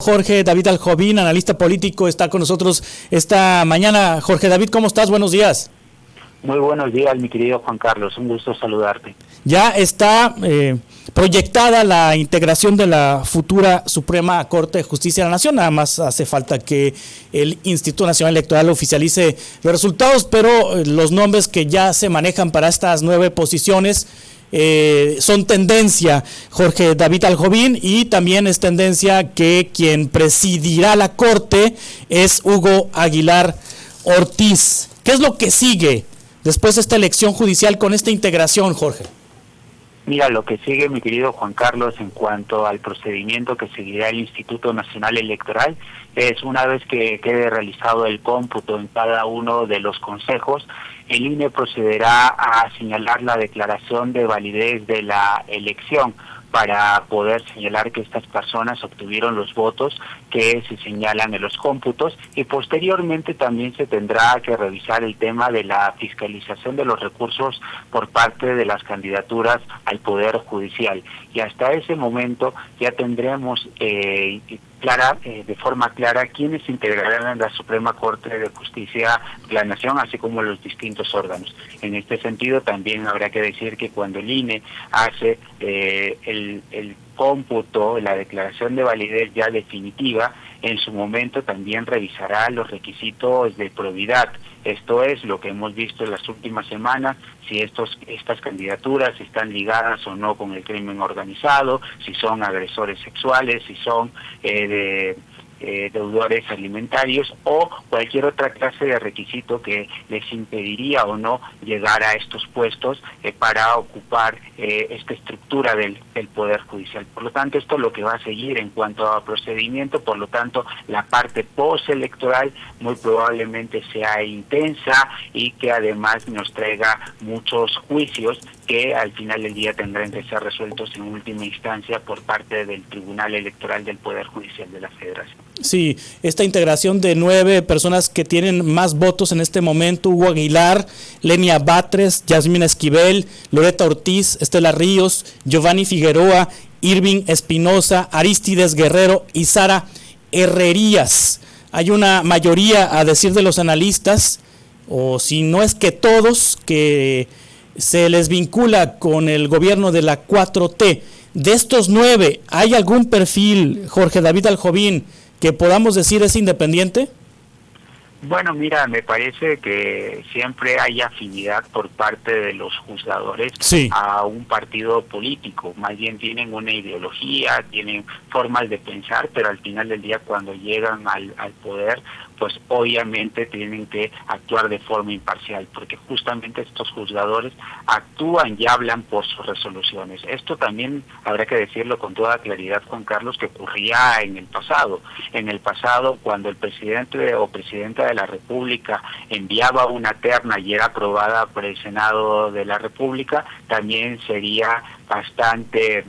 Jorge David Aljobín, analista político, está con nosotros esta mañana. Jorge David, ¿cómo estás? Buenos días. Muy buenos días, mi querido Juan Carlos, un gusto saludarte. Ya está proyectada la integración de la futura Suprema Corte de Justicia de la Nación, nada más hace falta que el Instituto Nacional Electoral oficialice los resultados, pero los nombres que ya se manejan para estas 9 posiciones son tendencia, Jorge David Aljobín, y también es tendencia que quien presidirá la Corte es Hugo Aguilar Ortiz. ¿Qué es lo que sigue después de esta elección judicial con esta integración, Jorge? Mira, lo que sigue, mi querido Juan Carlos, en cuanto al procedimiento que seguirá el Instituto Nacional Electoral, es una vez que quede realizado el cómputo en cada uno de los consejos, el INE procederá a señalar la declaración de validez de la elección para poder señalar que estas personas obtuvieron los votos que se señalan en los cómputos, y posteriormente también se tendrá que revisar el tema de la fiscalización de los recursos por parte de las candidaturas al Poder Judicial. Y hasta ese momento ya tendremos de forma clara quiénes integrarán en la Suprema Corte de Justicia de la Nación, así como los distintos órganos. En este sentido, también habrá que decir que cuando el INE hace el cómputo, la declaración de validez ya definitiva, en su momento también revisará los requisitos de probidad. Esto es lo que hemos visto en las últimas semanas, si estas candidaturas están ligadas o no con el crimen organizado, si son agresores sexuales, si son deudores alimentarios o cualquier otra clase de requisito que les impediría o no llegar a estos puestos para ocupar esta estructura del Poder Judicial. Por lo tanto, esto es lo que va a seguir en cuanto a procedimiento. Por lo tanto, la parte postelectoral muy probablemente sea intensa y que además nos traiga muchos juicios que al final del día tendrán que ser resueltos en última instancia por parte del Tribunal Electoral del Poder Judicial de la Federación. Sí, esta integración de 9 personas que tienen más votos en este momento: Hugo Aguilar, Lenia Batres, Yasmina Esquivel, Loreta Ortiz, Estela Ríos, Giovanni Figueroa, Irving Espinosa, Aristides Guerrero y Sara Herrerías. Hay una mayoría, a decir de los analistas, o si no es que todos, que se les vincula con el gobierno de la 4T. De estos 9, ¿hay algún perfil, Jorge David Aljobín, que podamos decir es independiente? Bueno, mira, me parece que siempre hay afinidad por parte de los juzgadores a un partido político. Más bien tienen una ideología, tienen formas de pensar, pero al final del día, cuando llegan al poder, pues obviamente tienen que actuar de forma imparcial, porque justamente estos juzgadores actúan y hablan por sus resoluciones. Esto también habrá que decirlo con toda claridad, Juan Carlos, que ocurría en el pasado. En el pasado, cuando el presidente o presidenta de la República enviaba una terna y era aprobada por el Senado de la República, también sería bastante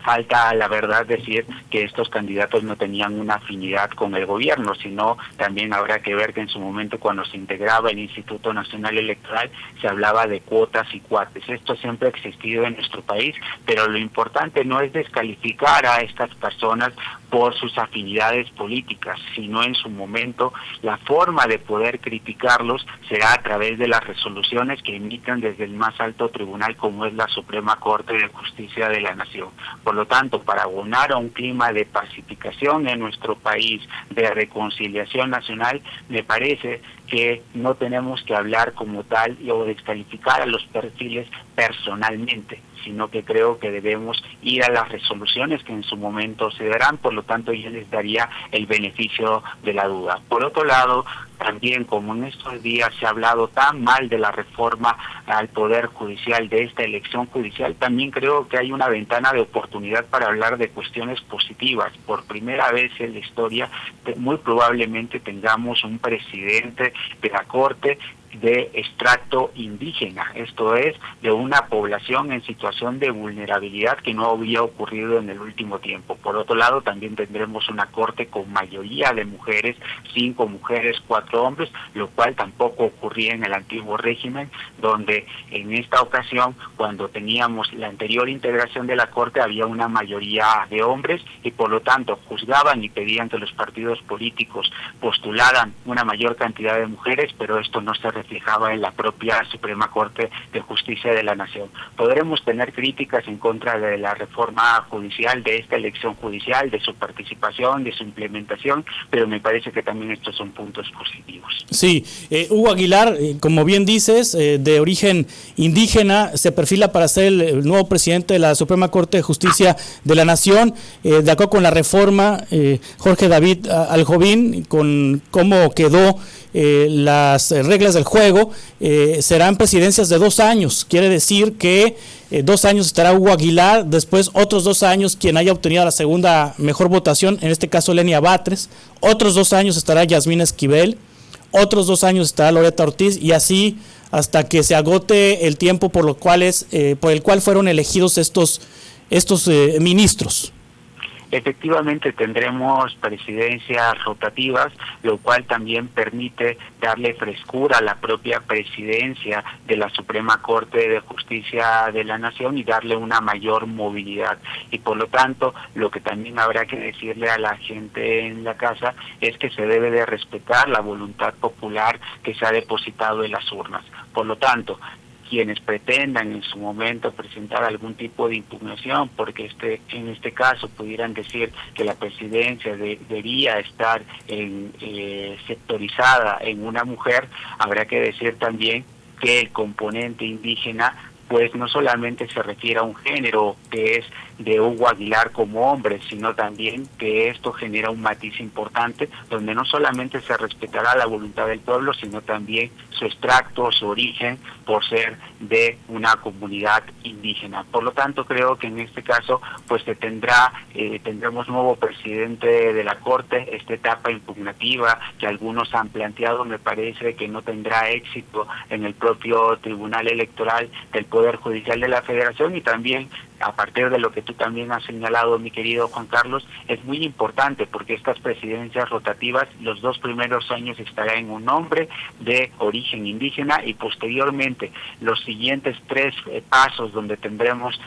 falta, la verdad, decir que estos candidatos no tenían una afinidad con el gobierno, sino también habrá que ver que en su momento, cuando se integraba el Instituto Nacional Electoral, se hablaba de cuotas y cuates. Esto siempre ha existido en nuestro país, pero lo importante no es descalificar a estas personas por sus afinidades políticas, sino en su momento la forma de poder criticarlos será a través de las resoluciones que emitan desde el más alto tribunal, como es la Suprema Corte de Justicia de la Nación. Por lo tanto, para abonar a un clima de pacificación en nuestro país, de reconciliación nacional, me parece que no tenemos que hablar como tal o descalificar a los perfiles personalmente, sino que creo que debemos ir a las resoluciones que en su momento se darán. Por lo tanto, yo les daría el beneficio de la duda. Por otro lado, también, como en estos días se ha hablado tan mal de la reforma al Poder Judicial, de esta elección judicial, también creo que hay una ventana de oportunidad para hablar de cuestiones positivas. Por primera vez en la historia, muy probablemente tengamos un presidente de la Corte de extracto indígena, esto es, de una población en situación de vulnerabilidad que no había ocurrido en el último tiempo. Por otro lado, también tendremos una corte con mayoría de mujeres, 5 mujeres, 4 hombres, lo cual tampoco ocurría en el antiguo régimen, donde en esta ocasión, cuando teníamos la anterior integración de la corte, había una mayoría de hombres y por lo tanto juzgaban y pedían que los partidos políticos postularan una mayor cantidad de mujeres, pero esto no se reflejaba en la propia Suprema Corte de Justicia de la Nación. Podremos tener críticas en contra de la reforma judicial, de esta elección judicial, de su participación, de su implementación, pero me parece que también estos son puntos positivos. Sí, Hugo Aguilar, como bien dices, de origen indígena, se perfila para ser el nuevo presidente de la Suprema Corte de Justicia de la Nación, de acuerdo con la reforma, Jorge David Aljobín, con cómo quedó las reglas del juego, serán presidencias de 2 años, quiere decir que 2 años estará Hugo Aguilar, después otros 2 años quien haya obtenido la segunda mejor votación, en este caso Lenia Batres, otros 2 años estará Yasmín Esquivel, otros 2 años estará Loretta Ortiz y así hasta que se agote el tiempo por el cual fueron elegidos estos ministros. Efectivamente tendremos presidencias rotativas, lo cual también permite darle frescura a la propia presidencia de la Suprema Corte de Justicia de la Nación y darle una mayor movilidad. Y por lo tanto, lo que también habrá que decirle a la gente en la casa es que se debe de respetar la voluntad popular que se ha depositado en las urnas. Por lo tanto, quienes pretendan en su momento presentar algún tipo de impugnación, porque en este caso pudieran decir que la presidencia debía estar sectorizada en una mujer, habrá que decir también que el componente indígena pues no solamente se refiere a un género que es de Hugo Aguilar como hombre, sino también que esto genera un matiz importante donde no solamente se respetará la voluntad del pueblo, sino también su extracto, su origen por ser de una comunidad indígena. Por lo tanto, creo que en este caso pues tendremos nuevo presidente de la Corte. Esta etapa impugnativa que algunos han planteado me parece que no tendrá éxito en el propio Tribunal Electoral del Poder Judicial de la Federación, y también a partir de lo que tú también has señalado, mi querido Juan Carlos, es muy importante porque estas presidencias rotativas, los 2 primeros años estará en un hombre de origen indígena y posteriormente los siguientes 3 pasos donde tendremos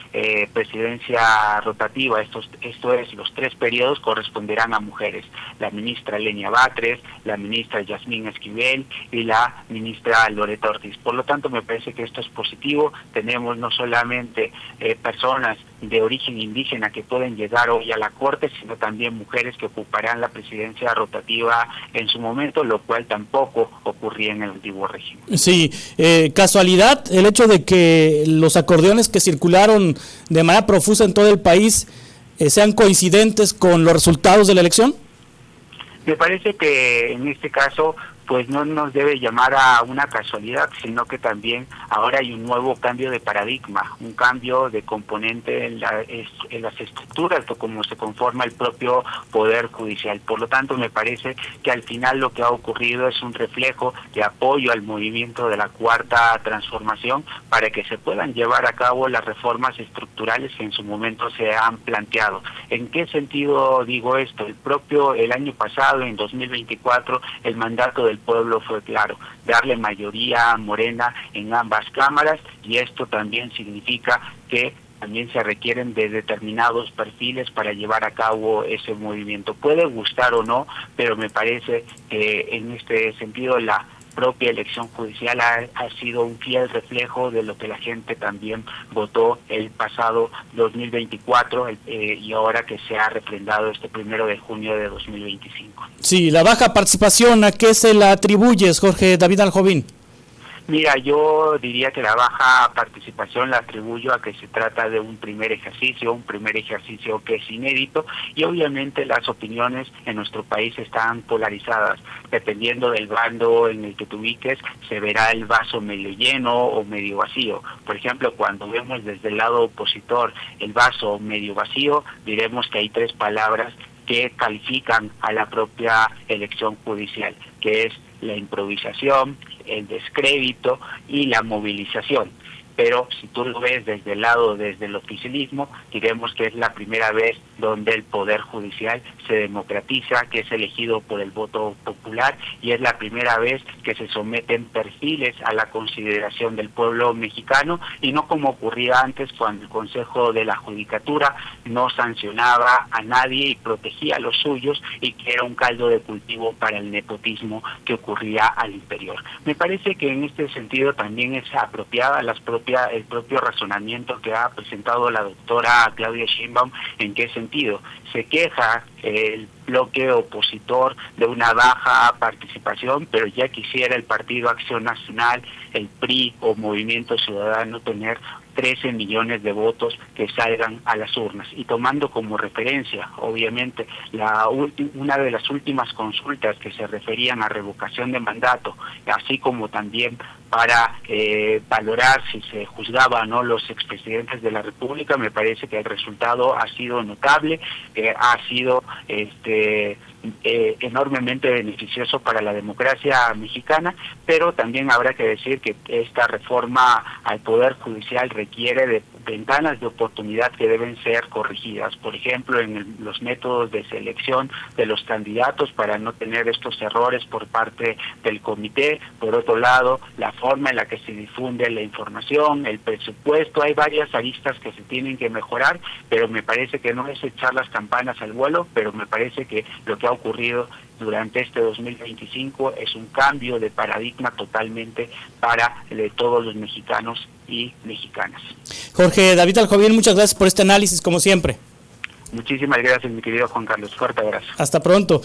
presidencia rotativa, esto es, los 3 periodos corresponderán a mujeres, la ministra Lenia Batres, la ministra Yasmín Esquivel y la ministra Loretta Ortiz. Por lo tanto, me parece que esto es positivo. Tenemos no solamente personas de origen indígena que pueden llegar hoy a la Corte, sino también mujeres que ocuparán la presidencia rotativa en su momento, lo cual tampoco ocurría en el antiguo régimen. Sí, casualidad el hecho de que los acordeones que circularon de manera profusa en todo el país sean coincidentes con los resultados de la elección. Me parece que en este caso pues no nos debe llamar a una casualidad, sino que también ahora hay un nuevo cambio de paradigma, un cambio de componente en las estructuras como se conforma el propio Poder Judicial. Por lo tanto, me parece que al final lo que ha ocurrido es un reflejo de apoyo al movimiento de la Cuarta Transformación para que se puedan llevar a cabo las reformas estructurales que en su momento se han planteado. ¿En qué sentido digo esto? El año pasado, en 2024, el mandato del pueblo fue claro, darle mayoría morena en ambas cámaras, y esto también significa que también se requieren de determinados perfiles para llevar a cabo ese movimiento. Puede gustar o no, pero me parece que en este sentido la propia elección judicial ha sido un fiel reflejo de lo que la gente también votó el pasado 2024 y ahora que se ha refrendado este 1 de junio de 2025. Sí, la baja participación, ¿a qué se la atribuyes, Jorge David Aljobín? Mira, yo diría que la baja participación la atribuyo a que se trata de un primer ejercicio que es inédito, y obviamente las opiniones en nuestro país están polarizadas. Dependiendo del bando en el que te ubiques, se verá el vaso medio lleno o medio vacío. Por ejemplo, cuando vemos desde el lado opositor el vaso medio vacío, diremos que hay 3 palabras que califican a la propia elección judicial, que es la improvisación, el descrédito y la movilización. Pero si tú lo ves desde el lado, desde el oficialismo, diremos que es la primera vez donde el Poder Judicial se democratiza, que es elegido por el voto popular, y es la primera vez que se someten perfiles a la consideración del pueblo mexicano, y no como ocurría antes cuando el Consejo de la Judicatura no sancionaba a nadie y protegía a los suyos, y que era un caldo de cultivo para el nepotismo que ocurría al interior. Me parece que en este sentido también es apropiada el propio razonamiento que ha presentado la doctora Claudia Sheinbaum. ¿En qué sentido? Se queja el bloque opositor de una baja participación, pero ya quisiera el Partido Acción Nacional, el PRI o Movimiento Ciudadano tener 13 millones de votos que salgan a las urnas. Y tomando como referencia, obviamente, una de las últimas consultas que se referían a revocación de mandato, así como también para valorar si se juzgaba o no los expresidentes de la República, me parece que el resultado ha sido notable, ha sido enormemente beneficioso para la democracia mexicana, pero también habrá que decir que esta reforma al Poder Judicial requiere de ventanas de oportunidad que deben ser corregidas, por ejemplo, en los métodos de selección de los candidatos para no tener estos errores por parte del comité. Por otro lado, la forma en la que se difunde la información, el presupuesto, hay varias aristas que se tienen que mejorar, pero me parece que no es echar las campanas al vuelo, pero me parece que lo que ha ocurrido durante este 2025 es un cambio de paradigma totalmente para todos los mexicanos y mexicanas. Jorge David Aljovín, muchas gracias por este análisis, como siempre. Muchísimas gracias, mi querido Juan Carlos. Fuerte abrazo. Hasta pronto.